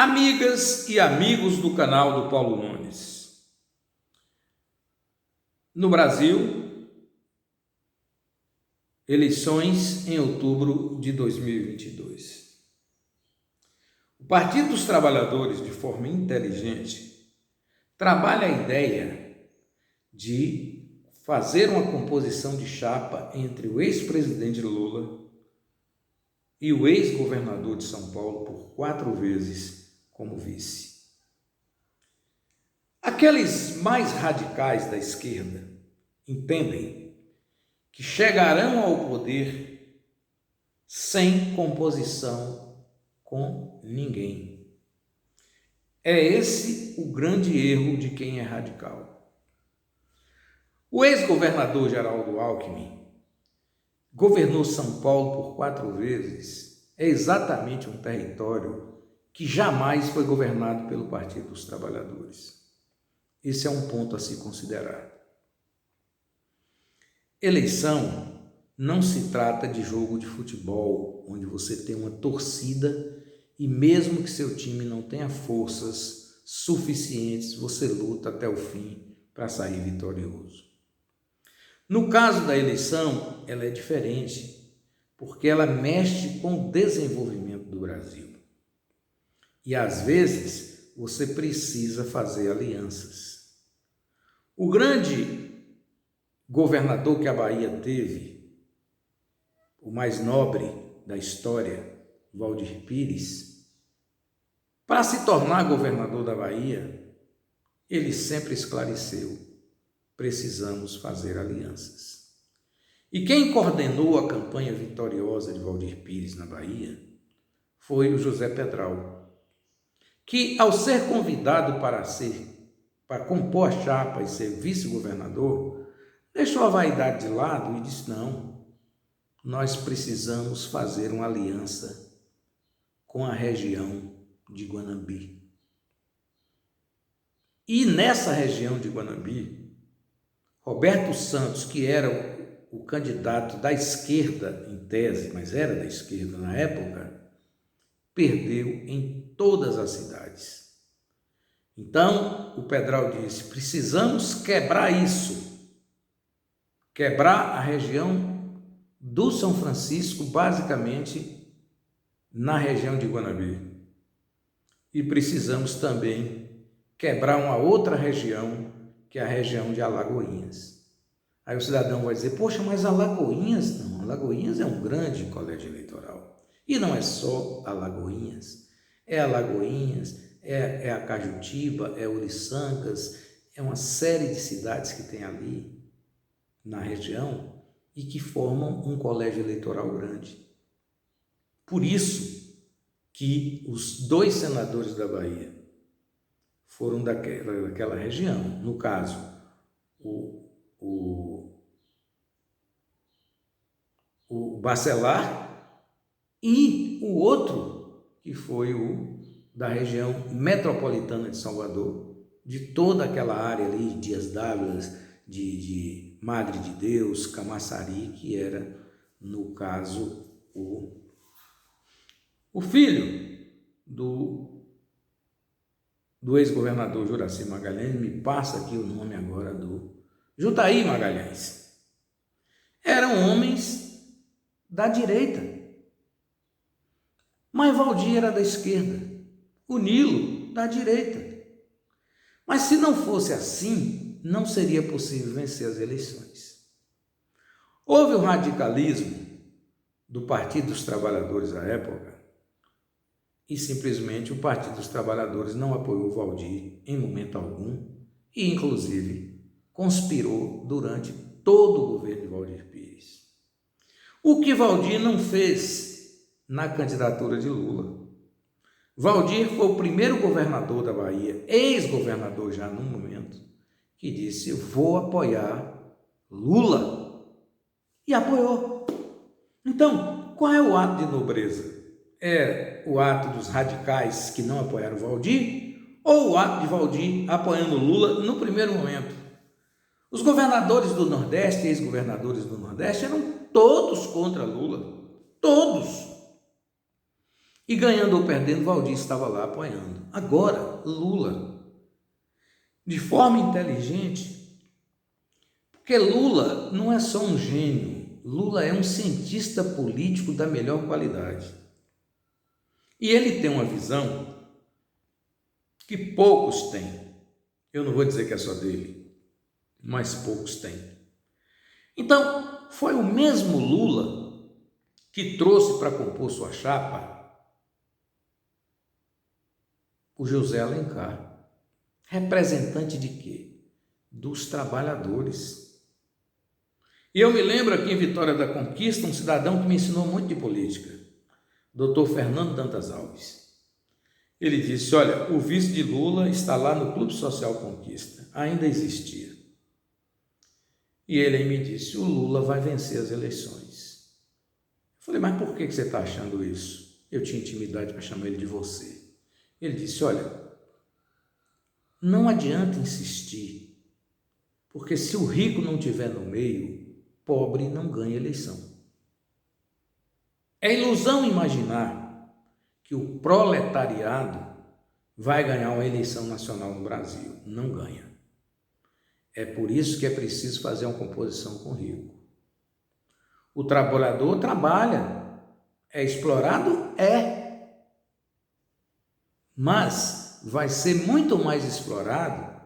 Amigas e amigos do canal do Paulo Nunes. No Brasil, eleições em outubro de 2022. O Partido dos Trabalhadores, de forma inteligente, trabalha a ideia de fazer uma composição de chapa entre o ex-presidente Lula e o ex-governador de São Paulo por 4 vezes como vice. Aqueles mais radicais da esquerda entendem que chegarão ao poder sem composição com ninguém. É esse o grande erro de quem é radical. O ex-governador Geraldo Alckmin governou São Paulo por 4 vezes. É exatamente um território que jamais foi governado pelo Partido dos Trabalhadores. Esse é um ponto a se considerar. Eleição não se trata de jogo de futebol, onde você tem uma torcida e mesmo que seu time não tenha forças suficientes, você luta até o fim para sair vitorioso. No caso da eleição, ela é diferente, porque ela mexe com o desenvolvimento do Brasil. E às vezes você precisa fazer alianças. O grande governador que a Bahia teve, o mais nobre da história, Waldir Pires, para se tornar governador da Bahia, ele sempre esclareceu: precisamos fazer alianças. E quem coordenou a campanha vitoriosa de Waldir Pires na Bahia foi o José Pedral, que ao ser convidado para compor a chapa e ser vice-governador, deixou a vaidade de lado e disse: não, nós precisamos fazer uma aliança com a região de Guanambi. E nessa região de Guanambi, Roberto Santos, que era o candidato da esquerda em tese, mas era da esquerda na época, perdeu em todas as cidades. Então, o Pedral disse: precisamos quebrar isso, quebrar a região do São Francisco, basicamente na região de Guanambi. E precisamos também quebrar uma outra região, que é a região de Alagoinhas. Aí o cidadão vai dizer: poxa, mas Alagoinhas não, Alagoinhas é um grande colégio eleitoral. E não é só Alagoinhas, é Alagoinhas, é a Cajutiba, é Uruçangas, é uma série de cidades que tem ali na região e que formam um colégio eleitoral grande. Por isso que os 2 senadores da Bahia foram daquela região. No caso, o Bacelar e o outro, que foi o da região metropolitana de Salvador, de toda aquela área ali, Dias Dávila, de Madre de Deus, Camaçari, que era, no caso, o filho do ex-governador Juracy Magalhães. Me passa aqui o nome agora do Jutaí Magalhães. Eram homens da direita. Mas Waldir era da esquerda, o Nilo da direita. Mas se não fosse assim, não seria possível vencer as eleições. Houve o radicalismo do Partido dos Trabalhadores à época e simplesmente o Partido dos Trabalhadores não apoiou Waldir em momento algum e, inclusive, conspirou durante todo o governo de Waldir Pires. O que Waldir não fez na candidatura de Lula. Waldir foi o primeiro governador da Bahia, ex-governador já num momento, que disse: vou apoiar Lula. E apoiou. Então, qual é o ato de nobreza? É o ato dos radicais que não apoiaram Waldir ou o ato de Waldir apoiando Lula no primeiro momento? Os governadores do Nordeste, ex-governadores do Nordeste, eram todos contra Lula. Todos. E ganhando ou perdendo, Valdir estava lá apoiando. Agora, Lula, de forma inteligente, porque Lula não é só um gênio, Lula é um cientista político da melhor qualidade. E ele tem uma visão que poucos têm. Eu não vou dizer que é só dele, mas poucos têm. Então, foi o mesmo Lula que trouxe para compor sua chapa o José Alencar, representante de quê? Dos trabalhadores. E eu me lembro aqui em Vitória da Conquista, um cidadão que me ensinou muito de política, Dr. Fernando Dantas Alves. Ele disse, olha, o vice de Lula está lá no Clube Social Conquista, ainda existia. E ele aí me disse, o Lula vai vencer as eleições. Eu falei, mas por que você está achando isso? Eu tinha intimidade para chamar ele de você. Ele disse, olha, não adianta insistir, porque se o rico não estiver no meio, pobre não ganha eleição. É ilusão imaginar que o proletariado vai ganhar uma eleição nacional no Brasil. Não ganha. É por isso que é preciso fazer uma composição com o rico. O trabalhador trabalha. É explorado? É. Mas vai ser muito mais explorado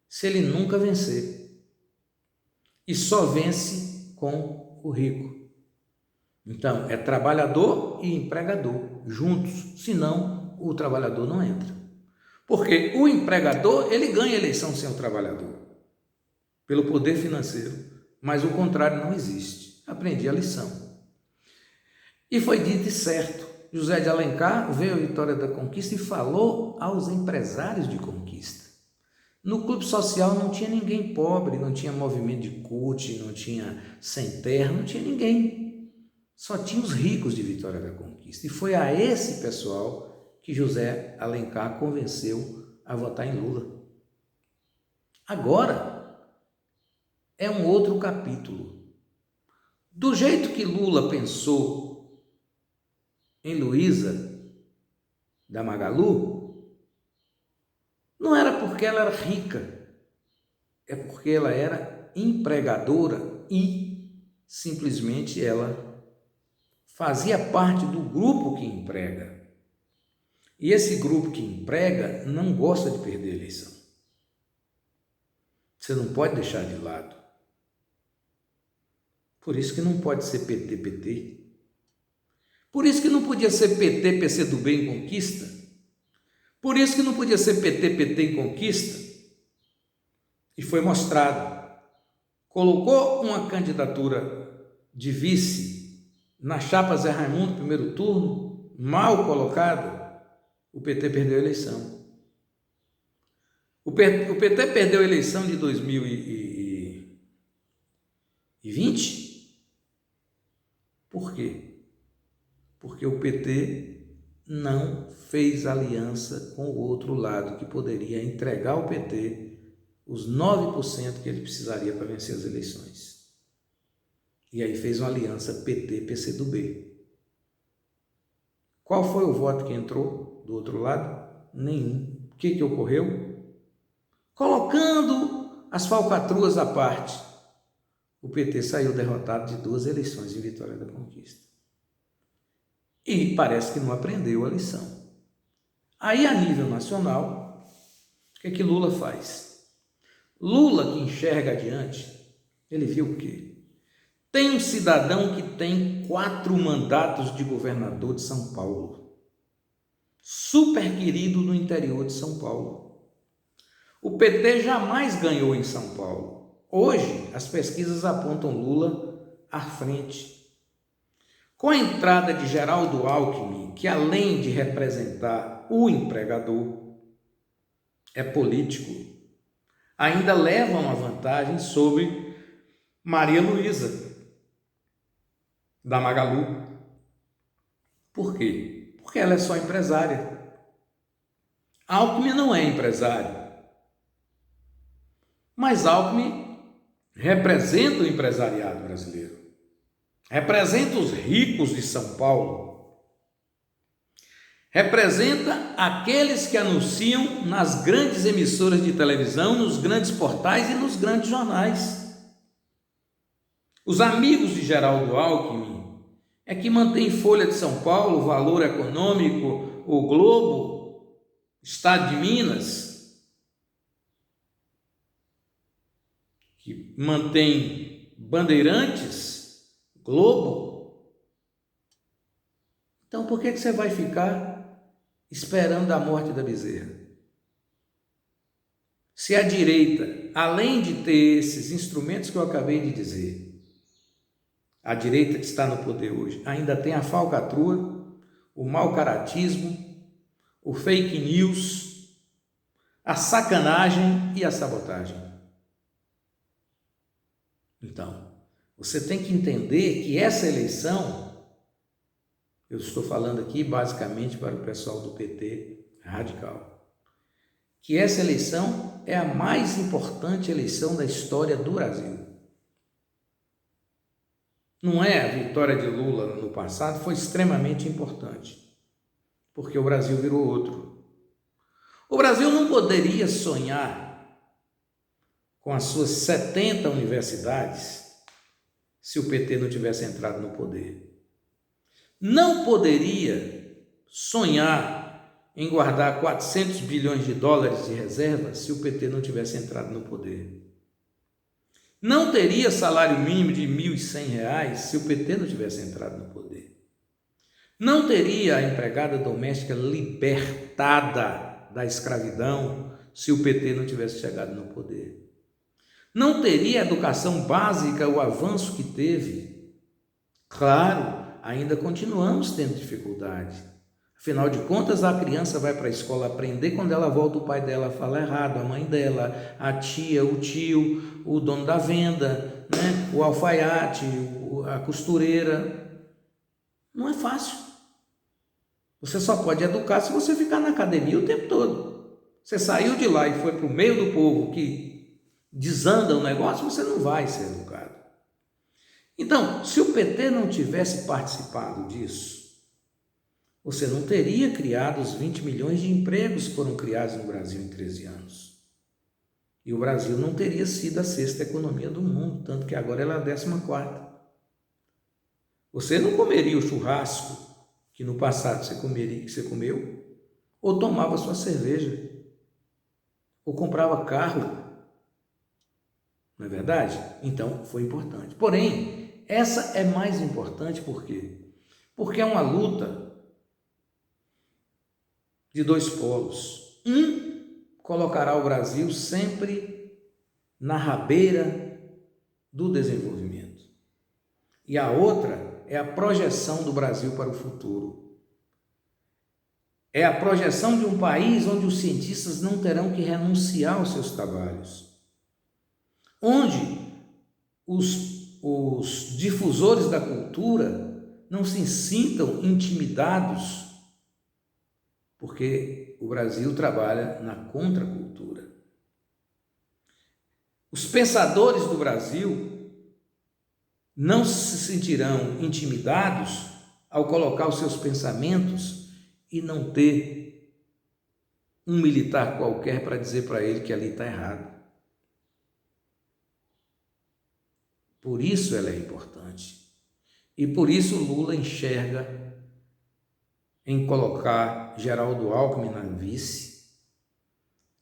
se ele nunca vencer. E só vence com o rico. Então, é trabalhador e empregador juntos, senão o trabalhador não entra. Porque o empregador, ele ganha eleição sem o trabalhador, pelo poder financeiro, mas o contrário não existe. Aprendi a lição. E foi dito e certo. José de Alencar veio à Vitória da Conquista e falou aos empresários de Conquista. No clube social não tinha ninguém pobre, não tinha movimento de CUT, não tinha sem terra, não tinha ninguém. Só tinha os ricos de Vitória da Conquista. E foi a esse pessoal que José Alencar convenceu a votar em Lula. Agora é um outro capítulo. Do jeito que Lula pensou em Luísa da Magalu, não era porque ela era rica, é porque ela era empregadora e simplesmente ela fazia parte do grupo que emprega. E esse grupo que emprega não gosta de perder a eleição. Você não pode deixar de lado. Por isso que não pode ser PT-PT. Por isso que não podia ser PT-PCdoB em Conquista. Por isso que não podia ser PT-PT em Conquista. E foi mostrado. Colocou uma candidatura de vice na chapa Zé Raimundo, primeiro turno, mal colocada, o PT perdeu a eleição. O PT perdeu a eleição de 2020. Por quê? Porque o PT não fez aliança com o outro lado, que poderia entregar ao PT os 9% que ele precisaria para vencer as eleições. E aí fez uma aliança PT-PCdoB. Qual foi o voto que entrou do outro lado? Nenhum. O que ocorreu? Colocando as falcatruas à parte, o PT saiu derrotado de 2 eleições em Vitória da Conquista. E parece que não aprendeu a lição. Aí, a nível nacional, o que Lula faz? Lula, que enxerga adiante, ele viu o quê? Tem um cidadão que tem 4 mandatos de governador de São Paulo. Super querido no interior de São Paulo. O PT jamais ganhou em São Paulo. Hoje, as pesquisas apontam Lula à frente. Com a entrada de Geraldo Alckmin, que além de representar o empregador, é político, ainda leva uma vantagem sobre Maria Luísa da Magalu. Por quê? Porque ela é só empresária. Alckmin não é empresário. Mas Alckmin representa o empresariado brasileiro. Representa os ricos de São Paulo. Representa aqueles que anunciam nas grandes emissoras de televisão, nos grandes portais e nos grandes jornais. Os amigos de Geraldo Alckmin é que mantém Folha de São Paulo, Valor Econômico, o Globo, Estado de Minas, que mantém Bandeirantes, Globo. Então por que você vai ficar esperando a morte da bezerra? Se a direita, além de ter esses instrumentos que eu acabei de dizer, a direita que está no poder hoje, ainda tem a falcatrua, o mau caratismo, o fake news, a sacanagem e a sabotagem. Então, você tem que entender que essa eleição, eu estou falando aqui basicamente para o pessoal do PT radical, que essa eleição é a mais importante eleição da história do Brasil. Não é a vitória de Lula no passado, foi extremamente importante, porque o Brasil virou outro. O Brasil não poderia sonhar com as suas 70 universidades se o PT não tivesse entrado no poder. Não poderia sonhar em guardar 400 bilhões de dólares de reserva se o PT não tivesse entrado no poder. Não teria salário mínimo de R$ 1.100 se o PT não tivesse entrado no poder. Não teria a empregada doméstica libertada da escravidão se o PT não tivesse chegado no poder. Não teria a educação básica, o avanço que teve. Claro, ainda continuamos tendo dificuldade. Afinal de contas, a criança vai para a escola aprender, quando ela volta o pai dela fala errado, a mãe dela, a tia, o tio, o dono da venda, né? O alfaiate, a costureira. Não é fácil. Você só pode educar se você ficar na academia o tempo todo. Você saiu de lá e foi para o meio do povo que desanda o negócio, você não vai ser educado. Então, se o PT não tivesse participado disso, você não teria criado os 20 milhões de empregos que foram criados no Brasil em 13 anos. E o Brasil não teria sido a 6ª economia do mundo, tanto que agora ela é a 14ª. Você não comeria o churrasco que no passado você comeu, ou tomava sua cerveja, ou comprava carro. Não é verdade? Então, foi importante. Porém, essa é mais importante por quê? Porque é uma luta de dois polos. Um colocará o Brasil sempre na rabeira do desenvolvimento. E a outra é a projeção do Brasil para o futuro. É a projeção de um país onde os cientistas não terão que renunciar aos seus trabalhos. Onde os difusores da cultura não se sintam intimidados, porque o Brasil trabalha na contracultura. Os pensadores do Brasil não se sentirão intimidados ao colocar os seus pensamentos e não ter um militar qualquer para dizer para ele que ali está errado. Por isso ela é importante. E por isso Lula enxerga em colocar Geraldo Alckmin na vice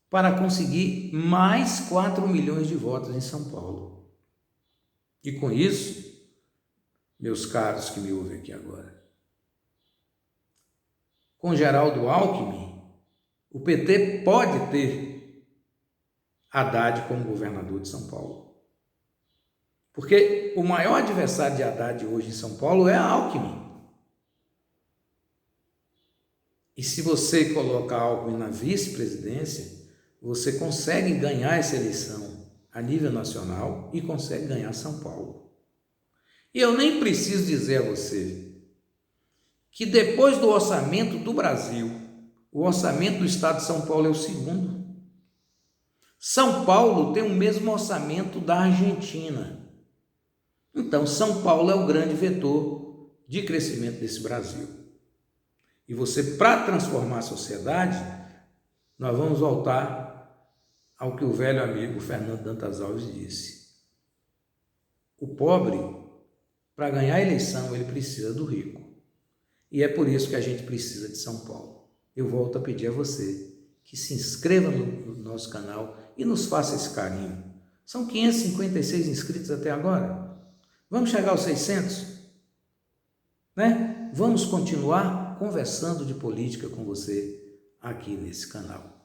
para conseguir mais 4 milhões de votos em São Paulo. E com isso, meus caros que me ouvem aqui agora, com Geraldo Alckmin, o PT pode ter Haddad como governador de São Paulo. Porque o maior adversário de Haddad hoje em São Paulo é Alckmin. E se você colocar Alckmin na vice-presidência, você consegue ganhar essa eleição a nível nacional e consegue ganhar São Paulo. E eu nem preciso dizer a você que depois do orçamento do Brasil, o orçamento do estado de São Paulo é o segundo. São Paulo tem o mesmo orçamento da Argentina. Então, São Paulo é o grande vetor de crescimento desse Brasil. E você, para transformar a sociedade, nós vamos voltar ao que o velho amigo Fernando Dantas Alves disse. O pobre, para ganhar a eleição, ele precisa do rico. E é por isso que a gente precisa de São Paulo. Eu volto a pedir a você que se inscreva no nosso canal e nos faça esse carinho. São 556 inscritos até agora. Vamos chegar aos 600? Né? Vamos continuar conversando de política com você aqui nesse canal.